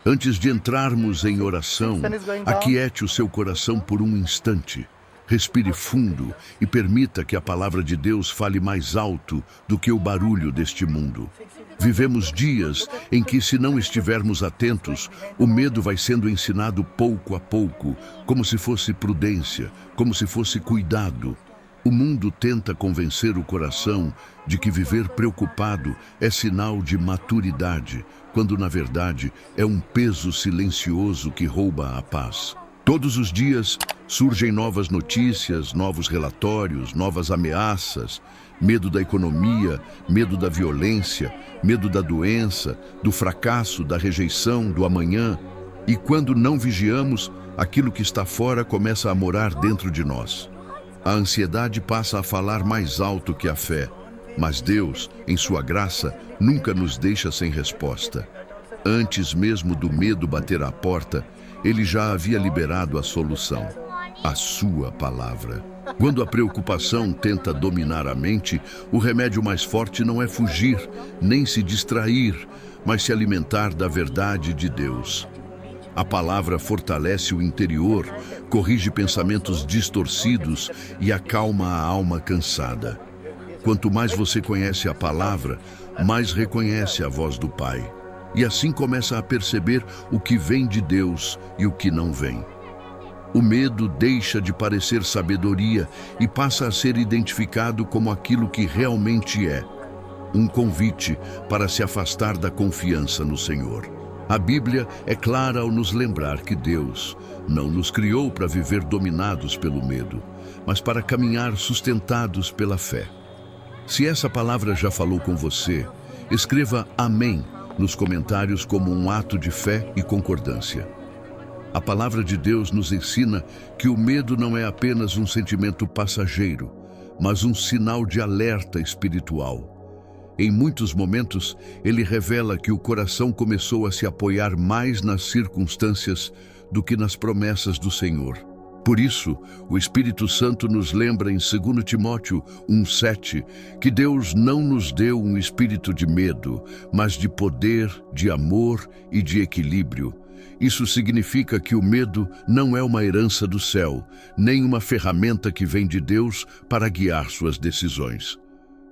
Antes de entrarmos em oração, aquiete o seu coração por um instante. Respire fundo e permita que a palavra de Deus fale mais alto do que o barulho deste mundo. Vivemos dias em que, se não estivermos atentos, o medo vai sendo ensinado pouco a pouco, como se fosse prudência, como se fosse cuidado. O mundo tenta convencer o coração de que viver preocupado é sinal de maturidade, quando na verdade é um peso silencioso que rouba a paz. Todos os dias surgem novas notícias, novos relatórios, novas ameaças, medo da economia, medo da violência, medo da doença, do fracasso, da rejeição, do amanhã. E quando não vigiamos, aquilo que está fora começa a morar dentro de nós. A ansiedade passa a falar mais alto que a fé, mas Deus, em sua graça, nunca nos deixa sem resposta. Antes mesmo do medo bater à porta, Ele já havia liberado a solução, a sua palavra. Quando a preocupação tenta dominar a mente, o remédio mais forte não é fugir, nem se distrair, mas se alimentar da verdade de Deus. A palavra fortalece o interior, corrige pensamentos distorcidos e acalma a alma cansada. Quanto mais você conhece a palavra, mais reconhece a voz do Pai. E assim começa a perceber o que vem de Deus e o que não vem. O medo deixa de parecer sabedoria e passa a ser identificado como aquilo que realmente é: um convite para se afastar da confiança no Senhor. A Bíblia é clara ao nos lembrar que Deus não nos criou para viver dominados pelo medo, mas para caminhar sustentados pela fé. Se essa palavra já falou com você, escreva amém nos comentários como um ato de fé e concordância. A palavra de Deus nos ensina que o medo não é apenas um sentimento passageiro, mas um sinal de alerta espiritual. Em muitos momentos, ele revela que o coração começou a se apoiar mais nas circunstâncias do que nas promessas do Senhor. Por isso, o Espírito Santo nos lembra em 2 Timóteo 1,7 que Deus não nos deu um espírito de medo, mas de poder, de amor e de equilíbrio. Isso significa que o medo não é uma herança do céu, nem uma ferramenta que vem de Deus para guiar suas decisões.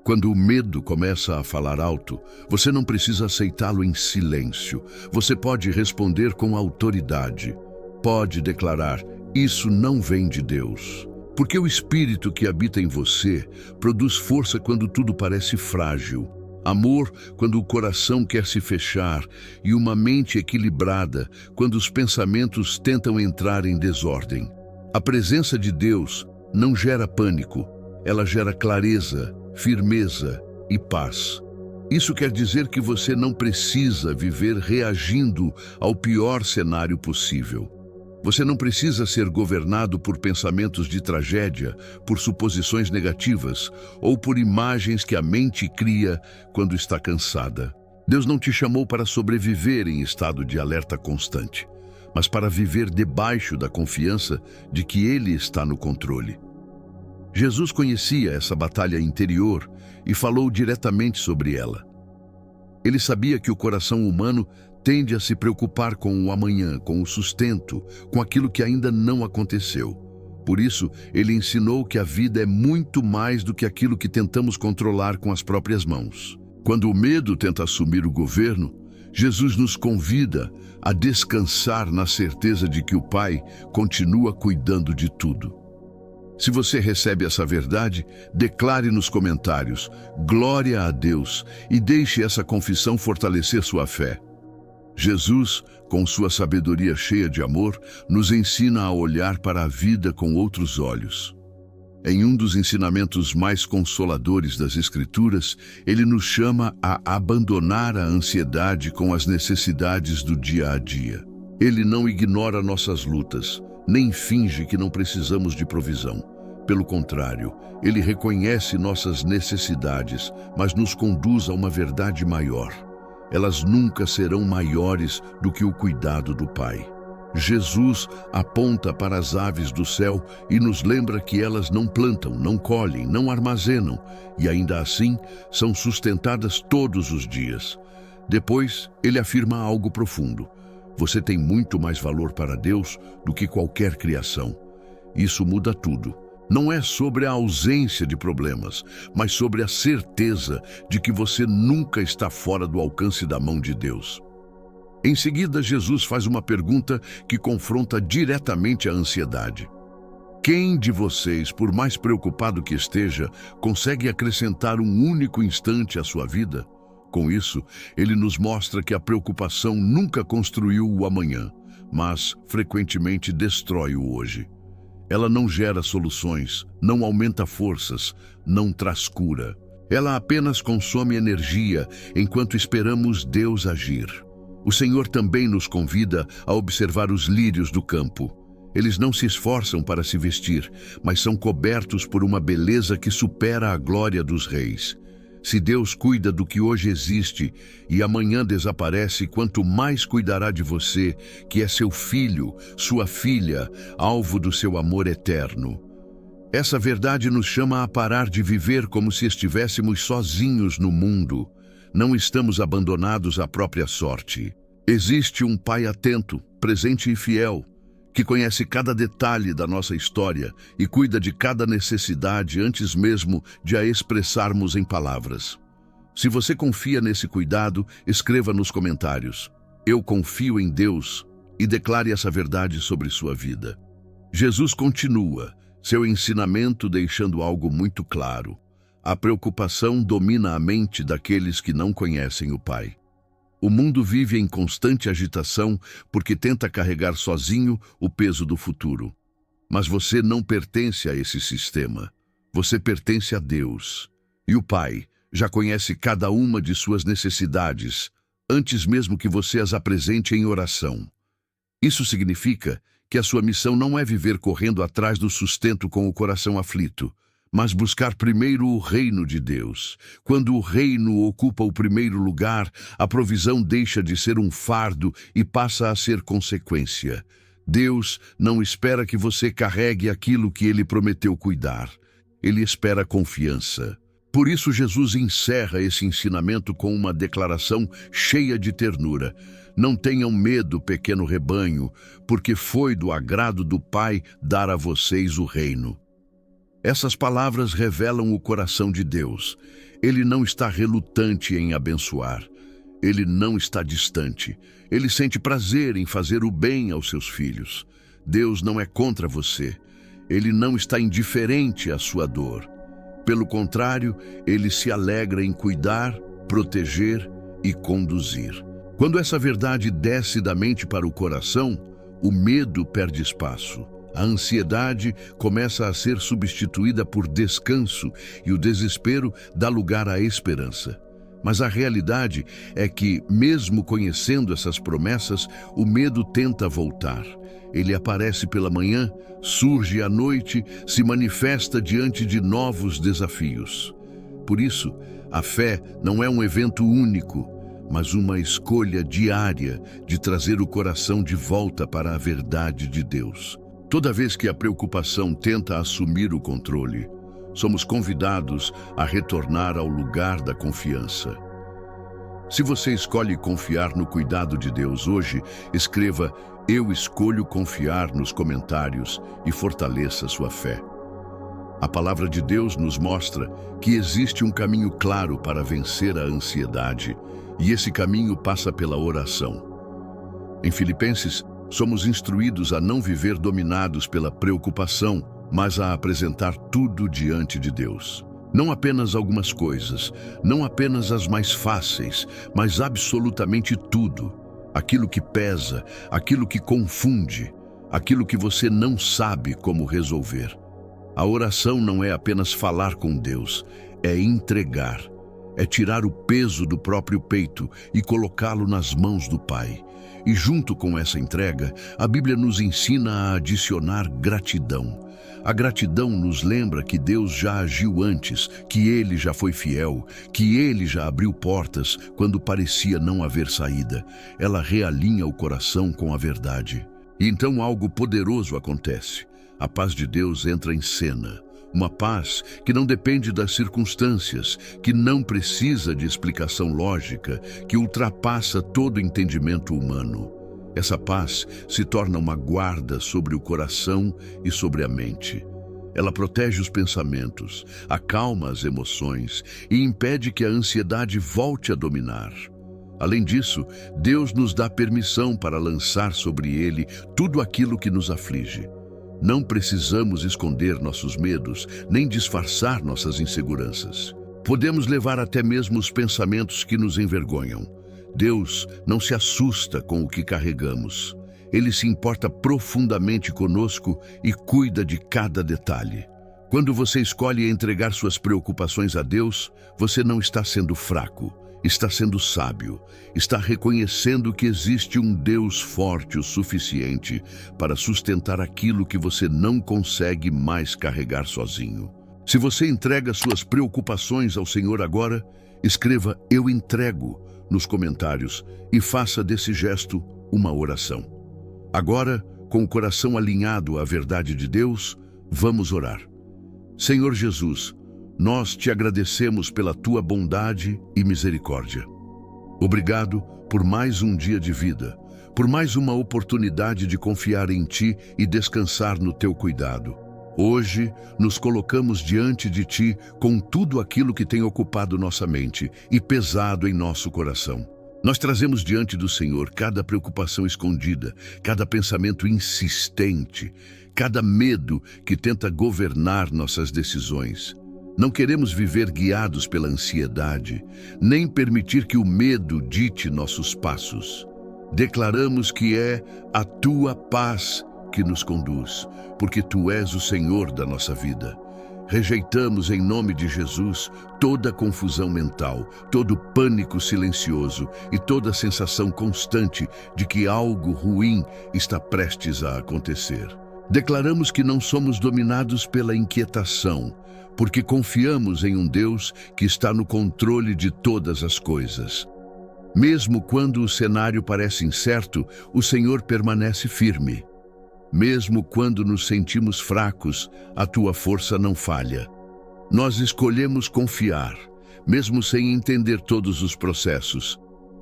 Quando o medo começa a falar alto, você não precisa aceitá-lo em silêncio. Você pode responder com autoridade. Pode declarar: isso não vem de Deus. Porque o Espírito que habita em você produz força quando tudo parece frágil, amor quando o coração quer se fechar e uma mente equilibrada quando os pensamentos tentam entrar em desordem. A presença de Deus não gera pânico, ela gera clareza, firmeza e paz. Isso quer dizer que você não precisa viver reagindo ao pior cenário possível. Você não precisa ser governado por pensamentos de tragédia, por suposições negativas ou por imagens que a mente cria quando está cansada. Deus não te chamou para sobreviver em estado de alerta constante, mas para viver debaixo da confiança de que Ele está no controle. Jesus conhecia essa batalha interior e falou diretamente sobre ela. Ele sabia que o coração humano tende a se preocupar com o amanhã, com o sustento, com aquilo que ainda não aconteceu. Por isso, ele ensinou que a vida é muito mais do que aquilo que tentamos controlar com as próprias mãos. Quando o medo tenta assumir o governo, Jesus nos convida a descansar na certeza de que o Pai continua cuidando de tudo. Se você recebe essa verdade, declare nos comentários: glória a Deus, e deixe essa confissão fortalecer sua fé. Jesus, com sua sabedoria cheia de amor, nos ensina a olhar para a vida com outros olhos. Em um dos ensinamentos mais consoladores das Escrituras, ele nos chama a abandonar a ansiedade com as necessidades do dia a dia. Ele não ignora nossas lutas, nem finge que não precisamos de provisão. Pelo contrário, ele reconhece nossas necessidades, mas nos conduz a uma verdade maior. Elas nunca serão maiores do que o cuidado do Pai. Jesus aponta para as aves do céu e nos lembra que elas não plantam, não colhem, não armazenam, e ainda assim são sustentadas todos os dias. Depois, ele afirma algo profundo: Você tem muito mais valor para Deus do que qualquer criação. Isso muda tudo. Não é sobre a ausência de problemas, mas sobre a certeza de que você nunca está fora do alcance da mão de Deus. Em seguida, Jesus faz uma pergunta que confronta diretamente a ansiedade. Quem de vocês, por mais preocupado que esteja, consegue acrescentar um único instante à sua vida? Com isso, ele nos mostra que a preocupação nunca construiu o amanhã, mas frequentemente destrói o hoje. Ela não gera soluções, não aumenta forças, não traz cura. Ela apenas consome energia enquanto esperamos Deus agir. O Senhor também nos convida a observar os lírios do campo. Eles não se esforçam para se vestir, mas são cobertos por uma beleza que supera a glória dos reis. Se Deus cuida do que hoje existe e amanhã desaparece, quanto mais cuidará de você, que é seu filho, sua filha, alvo do seu amor eterno. Essa verdade nos chama a parar de viver como se estivéssemos sozinhos no mundo. Não estamos abandonados à própria sorte. Existe um Pai atento, presente e fiel, que conhece cada detalhe da nossa história e cuida de cada necessidade antes mesmo de a expressarmos em palavras. Se você confia nesse cuidado, escreva nos comentários: "Eu confio em Deus", e declare essa verdade sobre sua vida. Jesus continua seu ensinamento deixando algo muito claro: a preocupação domina a mente daqueles que não conhecem o Pai. O mundo vive em constante agitação porque tenta carregar sozinho o peso do futuro. Mas você não pertence a esse sistema. Você pertence a Deus. E o Pai já conhece cada uma de suas necessidades, antes mesmo que você as apresente em oração. Isso significa que a sua missão não é viver correndo atrás do sustento com o coração aflito, mas buscar primeiro o reino de Deus. Quando o reino ocupa o primeiro lugar, a provisão deixa de ser um fardo e passa a ser consequência. Deus não espera que você carregue aquilo que Ele prometeu cuidar. Ele espera confiança. Por isso, Jesus encerra esse ensinamento com uma declaração cheia de ternura: "Não tenham medo, pequeno rebanho, porque foi do agrado do Pai dar a vocês o reino." Essas palavras revelam o coração de Deus. Ele não está relutante em abençoar. Ele não está distante. Ele sente prazer em fazer o bem aos seus filhos. Deus não é contra você. Ele não está indiferente à sua dor. Pelo contrário, ele se alegra em cuidar, proteger e conduzir. Quando essa verdade desce da mente para o coração, o medo perde espaço. A ansiedade começa a ser substituída por descanso e o desespero dá lugar à esperança. Mas a realidade é que, mesmo conhecendo essas promessas, o medo tenta voltar. Ele aparece pela manhã, surge à noite, se manifesta diante de novos desafios. Por isso, a fé não é um evento único, mas uma escolha diária de trazer o coração de volta para a verdade de Deus. Toda vez que a preocupação tenta assumir o controle, somos convidados a retornar ao lugar da confiança. Se você escolhe confiar no cuidado de Deus hoje, escreva "Eu escolho confiar" nos comentários e fortaleça sua fé. A palavra de Deus nos mostra que existe um caminho claro para vencer a ansiedade, e esse caminho passa pela oração. Em Filipenses, somos instruídos a não viver dominados pela preocupação, mas a apresentar tudo diante de Deus. Não apenas algumas coisas, não apenas as mais fáceis, mas absolutamente tudo. Aquilo que pesa, aquilo que confunde, aquilo que você não sabe como resolver. A oração não é apenas falar com Deus, é entregar. É tirar o peso do próprio peito e colocá-lo nas mãos do Pai. E junto com essa entrega, a Bíblia nos ensina a adicionar gratidão. A gratidão nos lembra que Deus já agiu antes, que Ele já foi fiel, que Ele já abriu portas quando parecia não haver saída. Ela realinha o coração com a verdade. E então algo poderoso acontece. A paz de Deus entra em cena. Uma paz que não depende das circunstâncias, que não precisa de explicação lógica, que ultrapassa todo entendimento humano. Essa paz se torna uma guarda sobre o coração e sobre a mente. Ela protege os pensamentos, acalma as emoções e impede que a ansiedade volte a dominar. Além disso, Deus nos dá permissão para lançar sobre Ele tudo aquilo que nos aflige. Não precisamos esconder nossos medos, nem disfarçar nossas inseguranças. Podemos levar até mesmo os pensamentos que nos envergonham. Deus não se assusta com o que carregamos. Ele se importa profundamente conosco e cuida de cada detalhe. Quando você escolhe entregar suas preocupações a Deus, você não está sendo fraco, está sendo sábio, está reconhecendo que existe um Deus forte o suficiente para sustentar aquilo que você não consegue mais carregar sozinho. Se você entrega suas preocupações ao Senhor agora, escreva "Eu entrego" nos comentários e faça desse gesto uma oração. Agora, com o coração alinhado à verdade de Deus, vamos orar. Senhor Jesus, nós te agradecemos pela tua bondade e misericórdia. Obrigado por mais um dia de vida, por mais uma oportunidade de confiar em ti e descansar no teu cuidado. Hoje, nos colocamos diante de ti com tudo aquilo que tem ocupado nossa mente e pesado em nosso coração. Nós trazemos diante do Senhor cada preocupação escondida, cada pensamento insistente, cada medo que tenta governar nossas decisões. Não queremos viver guiados pela ansiedade, nem permitir que o medo dite nossos passos. Declaramos que é a tua paz que nos conduz, porque tu és o Senhor da nossa vida. Rejeitamos em nome de Jesus toda confusão mental, todo pânico silencioso e toda sensação constante de que algo ruim está prestes a acontecer. Declaramos que não somos dominados pela inquietação, porque confiamos em um Deus que está no controle de todas as coisas. Mesmo quando o cenário parece incerto, o Senhor permanece firme. Mesmo quando nos sentimos fracos, a tua força não falha. Nós escolhemos confiar, mesmo sem entender todos os processos.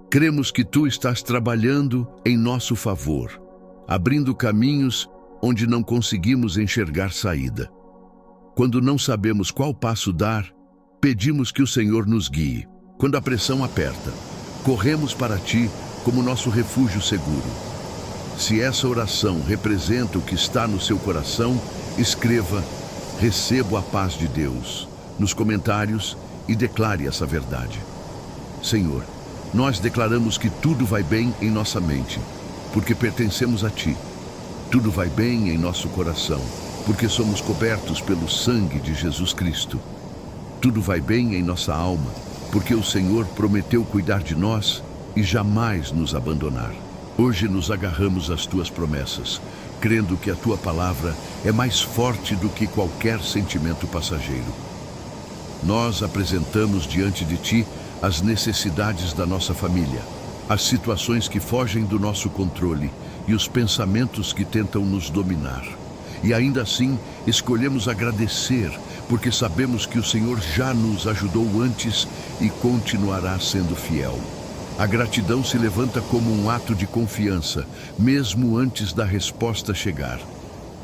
Cremos que tu estás trabalhando em nosso favor, abrindo caminhos onde não conseguimos enxergar saída. Quando não sabemos qual passo dar, pedimos que o Senhor nos guie. Quando a pressão aperta, corremos para ti como nosso refúgio seguro. Se essa oração representa o que está no seu coração, escreva "Recebo a paz de Deus" nos comentários e declare essa verdade. Senhor, nós declaramos que tudo vai bem em nossa mente, porque pertencemos a Ti. Tudo vai bem em nosso coração, porque somos cobertos pelo sangue de Jesus Cristo. Tudo vai bem em nossa alma, porque o Senhor prometeu cuidar de nós e jamais nos abandonar. Hoje nos agarramos às tuas promessas, crendo que a tua palavra é mais forte do que qualquer sentimento passageiro. Nós apresentamos diante de ti as necessidades da nossa família, as situações que fogem do nosso controle e os pensamentos que tentam nos dominar. E ainda assim, escolhemos agradecer, porque sabemos que o Senhor já nos ajudou antes e continuará sendo fiel. A gratidão se levanta como um ato de confiança, mesmo antes da resposta chegar.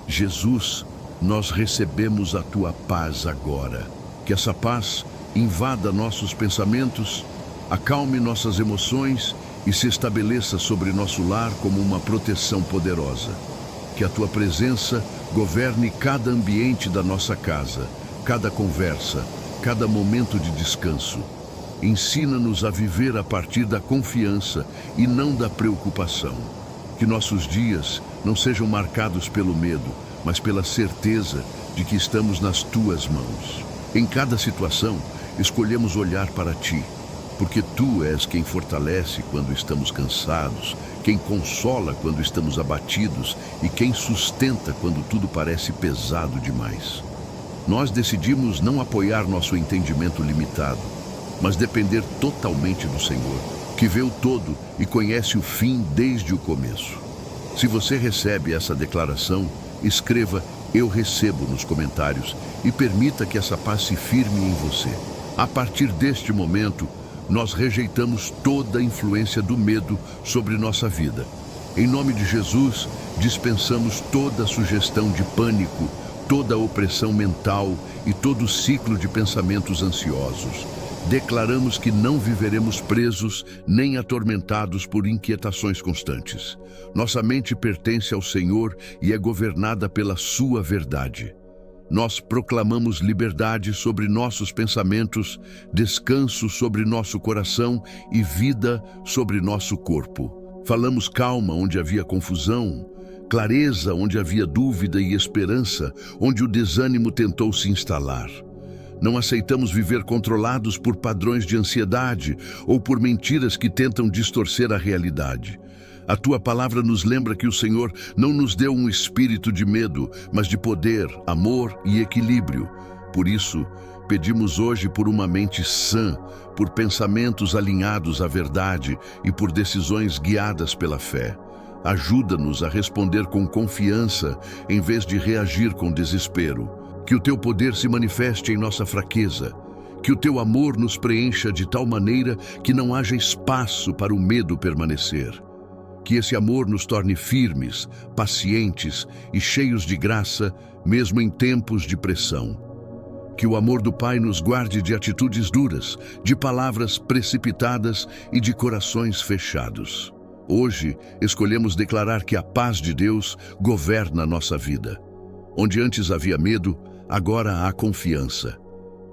Jesus, nós recebemos a tua paz agora. Que essa paz invada nossos pensamentos, acalme nossas emoções e se estabeleça sobre nosso lar como uma proteção poderosa. Que a tua presença governe cada ambiente da nossa casa, cada conversa, cada momento de descanso. Ensina-nos a viver a partir da confiança e não da preocupação. Que nossos dias não sejam marcados pelo medo, mas pela certeza de que estamos nas tuas mãos. Em cada situação, escolhemos olhar para ti, porque tu és quem fortalece quando estamos cansados, quem consola quando estamos abatidos e quem sustenta quando tudo parece pesado demais. Nós decidimos não apoiar nosso entendimento limitado, mas depender totalmente do Senhor, que vê o todo e conhece o fim desde o começo. Se você recebe essa declaração, escreva "Eu recebo" nos comentários e permita que essa paz se firme em você. A partir deste momento, nós rejeitamos toda a influência do medo sobre nossa vida. Em nome de Jesus, dispensamos toda sugestão de pânico, toda opressão mental e todo ciclo de pensamentos ansiosos. Declaramos que não viveremos presos nem atormentados por inquietações constantes. Nossa mente pertence ao Senhor e é governada pela sua verdade. Nós proclamamos liberdade sobre nossos pensamentos, descanso sobre nosso coração e vida sobre nosso corpo. Falamos calma onde havia confusão, clareza onde havia dúvida e esperança, onde o desânimo tentou se instalar. Não aceitamos viver controlados por padrões de ansiedade ou por mentiras que tentam distorcer a realidade. A tua palavra nos lembra que o Senhor não nos deu um espírito de medo, mas de poder, amor e equilíbrio. Por isso, pedimos hoje por uma mente sã, por pensamentos alinhados à verdade e por decisões guiadas pela fé. Ajuda-nos a responder com confiança em vez de reagir com desespero. Que o teu poder se manifeste em nossa fraqueza. Que o teu amor nos preencha de tal maneira que não haja espaço para o medo permanecer. Que esse amor nos torne firmes, pacientes e cheios de graça, mesmo em tempos de pressão. Que o amor do Pai nos guarde de atitudes duras, de palavras precipitadas e de corações fechados. Hoje, escolhemos declarar que a paz de Deus governa a nossa vida. Onde antes havia medo, agora há confiança.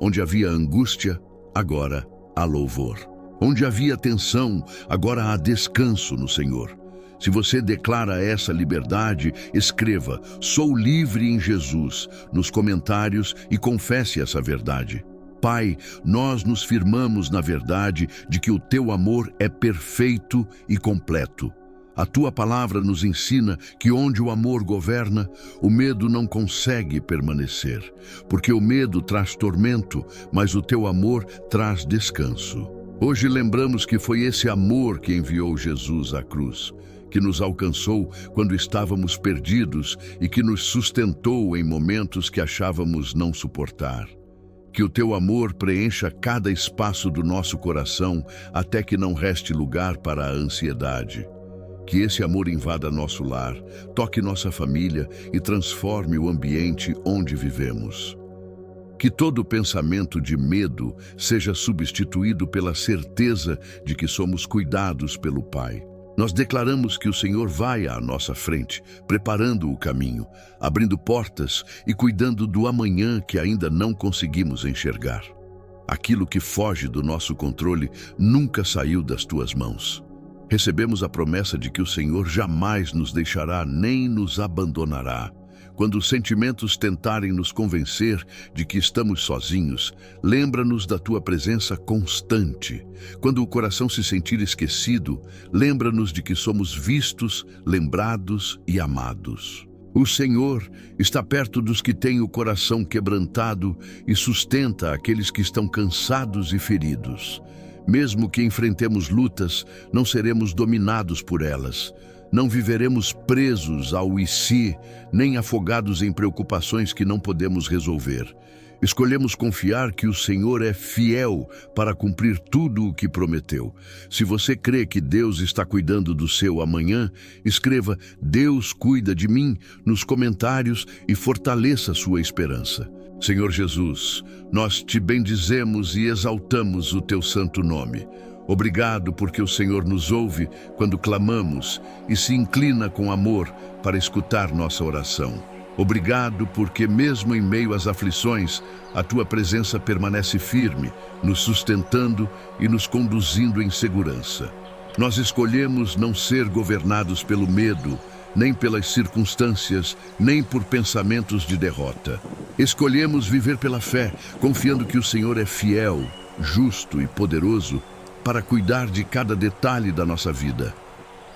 Onde havia angústia, agora há louvor. Onde havia tensão, agora há descanso no Senhor. Se você declara essa liberdade, escreva "Sou livre em Jesus" nos comentários e confesse essa verdade. Pai, nós nos firmamos na verdade de que o teu amor é perfeito e completo. A tua palavra nos ensina que onde o amor governa, o medo não consegue permanecer, porque o medo traz tormento, mas o teu amor traz descanso. Hoje lembramos que foi esse amor que enviou Jesus à cruz, que nos alcançou quando estávamos perdidos e que nos sustentou em momentos que achávamos não suportar. Que o teu amor preencha cada espaço do nosso coração até que não reste lugar para a ansiedade. Que esse amor invada nosso lar, toque nossa família e transforme o ambiente onde vivemos. Que todo pensamento de medo seja substituído pela certeza de que somos cuidados pelo Pai. Nós declaramos que o Senhor vai à nossa frente, preparando o caminho, abrindo portas e cuidando do amanhã que ainda não conseguimos enxergar. Aquilo que foge do nosso controle nunca saiu das tuas mãos. Recebemos a promessa de que o Senhor jamais nos deixará nem nos abandonará. Quando os sentimentos tentarem nos convencer de que estamos sozinhos, lembra-nos da tua presença constante. Quando o coração se sentir esquecido, lembra-nos de que somos vistos, lembrados e amados. O Senhor está perto dos que têm o coração quebrantado e sustenta aqueles que estão cansados e feridos. Mesmo que enfrentemos lutas, não seremos dominados por elas. Não viveremos presos ao "e se", nem afogados em preocupações que não podemos resolver. Escolhemos confiar que o Senhor é fiel para cumprir tudo o que prometeu. Se você crê que Deus está cuidando do seu amanhã, escreva "Deus cuida de mim" nos comentários e fortaleça sua esperança. Senhor Jesus, nós te bendizemos e exaltamos o teu santo nome. Obrigado porque o Senhor nos ouve quando clamamos e se inclina com amor para escutar nossa oração. Obrigado porque mesmo em meio às aflições, a tua presença permanece firme, nos sustentando e nos conduzindo em segurança. Nós escolhemos não ser governados pelo medo, nem pelas circunstâncias, nem por pensamentos de derrota. Escolhemos viver pela fé, confiando que o Senhor é fiel, justo e poderoso para cuidar de cada detalhe da nossa vida.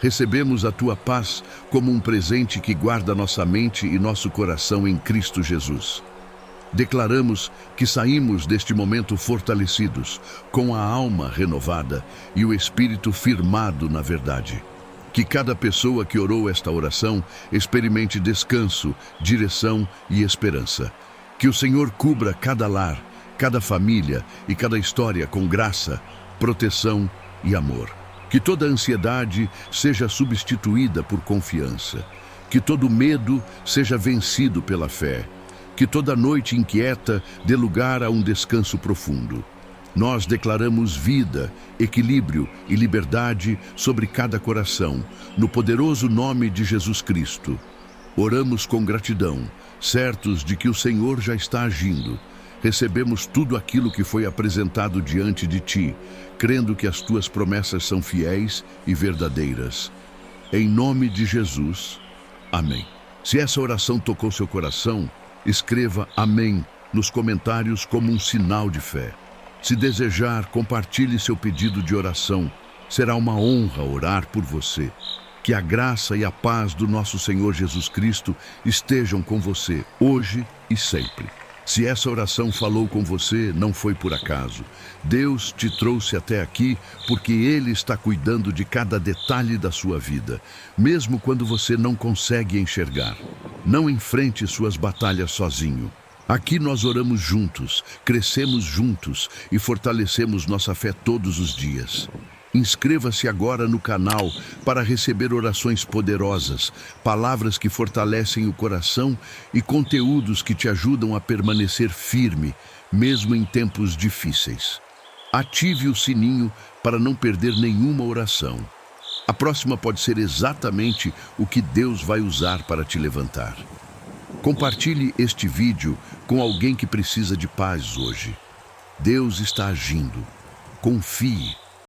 Recebemos a tua paz como um presente que guarda nossa mente e nosso coração em Cristo Jesus. Declaramos que saímos deste momento fortalecidos, com a alma renovada e o espírito firmado na verdade. Que cada pessoa que orou esta oração experimente descanso, direção e esperança. Que o Senhor cubra cada lar, cada família e cada história com graça, proteção e amor. Que toda ansiedade seja substituída por confiança. Que todo medo seja vencido pela fé. Que toda noite inquieta dê lugar a um descanso profundo. Nós declaramos vida, equilíbrio e liberdade sobre cada coração, no poderoso nome de Jesus Cristo. Oramos com gratidão, certos de que o Senhor já está agindo. Recebemos tudo aquilo que foi apresentado diante de Ti, crendo que as Tuas promessas são fiéis e verdadeiras. Em nome de Jesus, amém. Se essa oração tocou seu coração, escreva amém nos comentários como um sinal de fé. Se desejar, compartilhe seu pedido de oração. Será uma honra orar por você. Que a graça e a paz do nosso Senhor Jesus Cristo estejam com você, hoje e sempre. Se essa oração falou com você, não foi por acaso. Deus te trouxe até aqui porque Ele está cuidando de cada detalhe da sua vida, mesmo quando você não consegue enxergar. Não enfrente suas batalhas sozinho. Aqui nós oramos juntos, crescemos juntos e fortalecemos nossa fé todos os dias. Inscreva-se agora no canal para receber orações poderosas, palavras que fortalecem o coração e conteúdos que te ajudam a permanecer firme, mesmo em tempos difíceis. Ative o sininho para não perder nenhuma oração. A próxima pode ser exatamente o que Deus vai usar para te levantar. Compartilhe este vídeo com alguém que precisa de paz hoje. Deus está agindo. Confie.